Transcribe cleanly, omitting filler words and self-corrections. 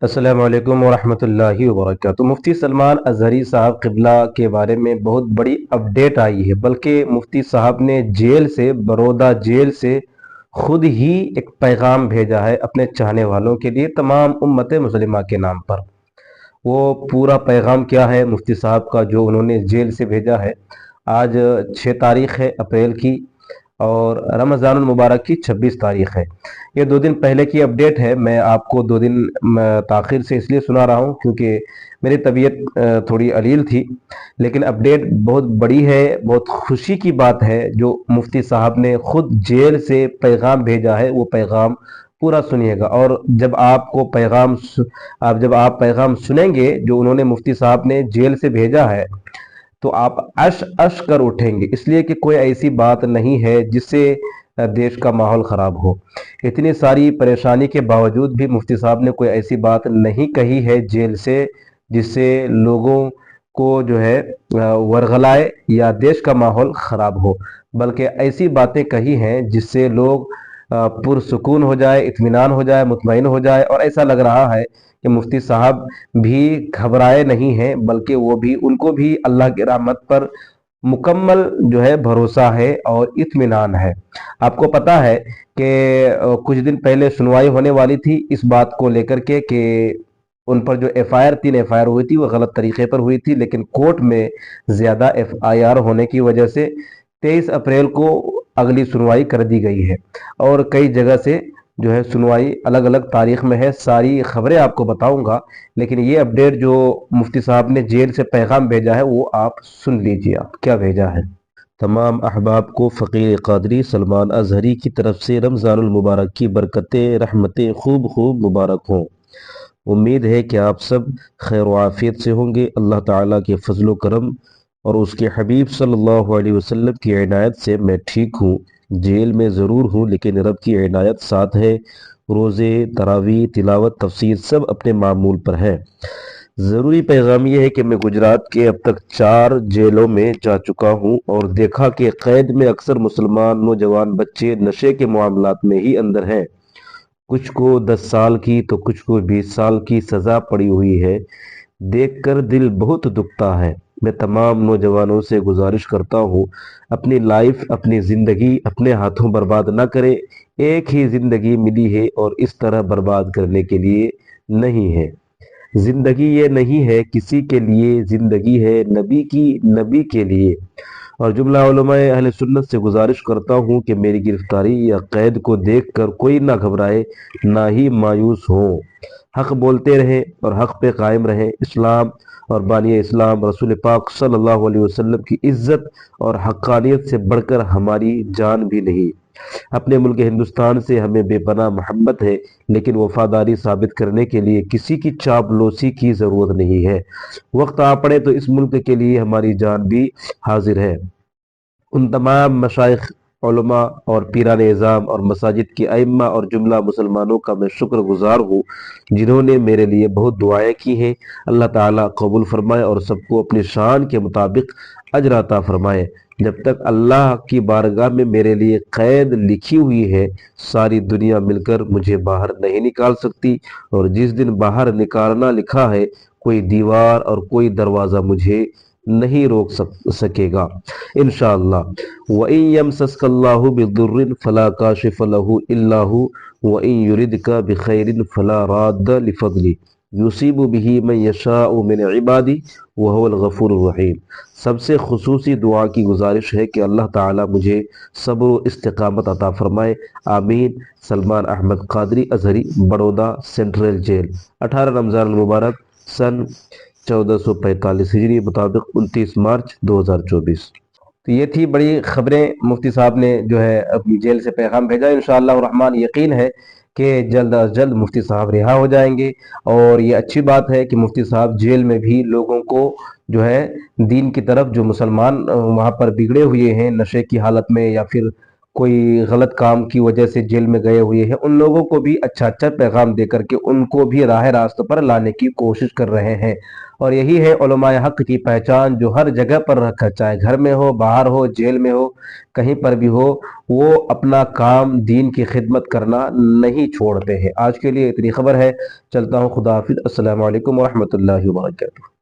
السلام علیکم ورحمۃ اللہ وبرکاتہ۔ مفتی سلمان اظہری صاحب قبلہ کے بارے میں بہت بڑی اپڈیٹ آئی ہے، بلکہ مفتی صاحب نے جیل سے، برودا جیل سے خود ہی ایک پیغام بھیجا ہے اپنے چاہنے والوں کے لیے، تمام امت مسلمہ کے نام پر۔ وہ پورا پیغام کیا ہے مفتی صاحب کا جو انہوں نے جیل سے بھیجا ہے؟ آج 6 تاریخ ہے اپریل کی، اور رمضان المبارک کی 26 تاریخ ہے۔ یہ 2 دن پہلے کی اپڈیٹ ہے۔ میں آپ کو 2 دن تاخیر سے اس لیے سنا رہا ہوں کیونکہ میری طبیعت تھوڑی علیل تھی، لیکن اپڈیٹ بہت بڑی ہے، بہت خوشی کی بات ہے جو مفتی صاحب نے خود جیل سے پیغام بھیجا ہے۔ وہ پیغام پورا سنیے گا، اور جب آپ پیغام سنیں گے جو انہوں نے مفتی صاحب نے جیل سے بھیجا ہے، تو آپ اش کر اٹھیں گے، اس لیے کہ کوئی ایسی بات نہیں ہے جس سے دیش کا ماحول خراب ہو۔ اتنی ساری پریشانی کے باوجود بھی مفتی صاحب نے کوئی ایسی بات نہیں کہی ہے جیل سے جس سے لوگوں کو جو ہے ورغلائے یا دیش کا ماحول خراب ہو، بلکہ ایسی باتیں کہی ہیں جس سے لوگ پرسکون ہو جائے، اطمینان ہو جائے، مطمئن ہو جائے، اور ایسا لگ رہا ہے کہ مفتی صاحب بھی گھبرائے نہیں ہیں، بلکہ ان کو بھی اللہ کی رحمت پر مکمل جو ہے بھروسہ ہے اور اطمینان ہے۔ آپ کو پتا ہے کہ کچھ دن پہلے سنوائی ہونے والی تھی اس بات کو لے کر کے کہ ان پر جو تین ایف آئی آر ہوئی تھی وہ غلط طریقے پر ہوئی تھی، لیکن کورٹ میں زیادہ ایف آئی آر ہونے کی وجہ سے 23 اپریل کو اگلی سنوائی کر دی گئی ہے، اور کئی جگہ سے جو ہے سنوائی الگ الگ تاریخ میں ہے۔ ساری خبریں آپ کو بتاؤں گا، لیکن یہ اپڈیٹ جو مفتی صاحب نے جیل سے پیغام بھیجا ہے وہ آپ سن لیجئے۔ آپ کیا بھیجا ہے؟ تمام احباب کو فقیر قادری سلمان اظہری کی طرف سے رمضان المبارک کی برکتیں، رحمتیں خوب خوب مبارک ہوں۔ امید ہے کہ آپ سب خیر و عافیت سے ہوں گے۔ اللہ تعالیٰ کے فضل و کرم اور اس کے حبیب صلی اللہ علیہ وسلم کی عنایت سے میں ٹھیک ہوں۔ جیل میں ضرور ہوں لیکن رب کی عنایت ساتھ ہے۔ روزے، تراویح، تلاوت، تفسیر سب اپنے معمول پر ہے۔ ضروری پیغام یہ ہے کہ میں گجرات کے اب تک 4 جیلوں میں جا چکا ہوں اور دیکھا کہ قید میں اکثر مسلمان نوجوان بچے نشے کے معاملات میں ہی اندر ہیں۔ کچھ کو 10 سال کی تو کچھ کو 20 سال کی سزا پڑی ہوئی ہے۔ دیکھ کر دل بہت دکھتا ہے۔ میں تمام نوجوانوں سے گزارش کرتا ہوں، اپنی لائف، اپنی زندگی اپنے ہاتھوں برباد نہ کریں۔ ایک ہی زندگی ملی ہے اور اس طرح برباد کرنے کے لیے نہیں ہے۔ زندگی یہ نہیں ہے کسی کے لیے، زندگی ہے نبی کے لیے۔ اور جملہ علماء اہل سنت سے گزارش کرتا ہوں کہ میری گرفتاری یا قید کو دیکھ کر کوئی نہ گھبرائے، نہ ہی مایوس ہو۔ حق بولتے رہیں اور حق پہ قائم رہیں۔ اسلام اور بانی اسلام رسول پاک صلی اللہ علیہ وسلم کی عزت اور حقانیت سے بڑھ کر ہماری جان بھی نہیں۔ اپنے ملک ہندوستان سے ہمیں بے پناہ محبت ہے، لیکن وفاداری ثابت کرنے کے لیے کسی کی چاپلوسی کی ضرورت نہیں ہے۔ وقت آ پڑے تو اس ملک کے لیے ہماری جان بھی حاضر ہے۔ ان تمام مشائخ، علماء اور پیران اعظام اور مساجد کے ائمہ اور جملہ مسلمانوں کا میں شکر گزار ہوں جنہوں نے میرے لیے بہت دعائیں کی ہیں۔ اللہ تعالیٰ قبول فرمائے اور سب کو اپنی شان کے مطابق اجر عطا فرمائے۔ جب تک اللہ کی بارگاہ میں میرے لیے قید لکھی ہوئی ہے، ساری دنیا مل کر مجھے باہر نہیں نکال سکتی، اور جس دن باہر نکالنا لکھا ہے کوئی دیوار اور کوئی دروازہ مجھے نہیں روک سکے گا انشاءاللہ۔ وَإِن يَمْسَسْكَ اللَّهُ بِضُرٍّ فَلَا كَاشِفَ لَهُ إِلَّا هُوَ وَإِن يُرِدْكَ بِخَيْرٍ فَلَا رَادَّ لِفَضْلِهِ يُصِيبُ بِهِ مَن يَشَاءُ مِنْ عِبَادِهِ وَهُوَ الْغَفُورُ الرَّحِيمُ۔ سب سے خصوصی دعا کی گزارش ہے کہ اللہ تعالیٰ مجھے صبر و استقامت عطا فرمائے، آمین۔ سلمان احمد قادری اظہری، بڑودہ سینٹرل جیل، 18 رمضان المبارک سن 1445 ہجری مطابق 29 مارچ 2024۔ تو یہ تھی بڑی خبریں۔ مفتی صاحب نے جو ہے اپنی جیل سے پیغام بھیجا۔ انشاءاللہ الرحمن یقین ہے کہ جلد از جلد مفتی صاحب رہا ہو جائیں گے، اور یہ اچھی بات ہے کہ مفتی صاحب جیل میں بھی لوگوں کو جو ہے دین کی طرف، جو مسلمان وہاں پر بگڑے ہوئے ہیں نشے کی حالت میں یا پھر کوئی غلط کام کی وجہ سے جیل میں گئے ہوئے ہیں، ان لوگوں کو بھی اچھا اچھا پیغام دے کر کے ان کو بھی راہ راست پر لانے کی کوشش کر رہے ہیں۔ اور یہی ہے علماء حق کی پہچان، جو ہر جگہ پر رکھا، چاہے گھر میں ہو، باہر ہو، جیل میں ہو، کہیں پر بھی ہو، وہ اپنا کام دین کی خدمت کرنا نہیں چھوڑتے ہیں۔ آج کے لیے اتنی خبر ہے، چلتا ہوں، خدا حافظ، السلام علیکم ورحمۃ اللہ وبرکاتہ۔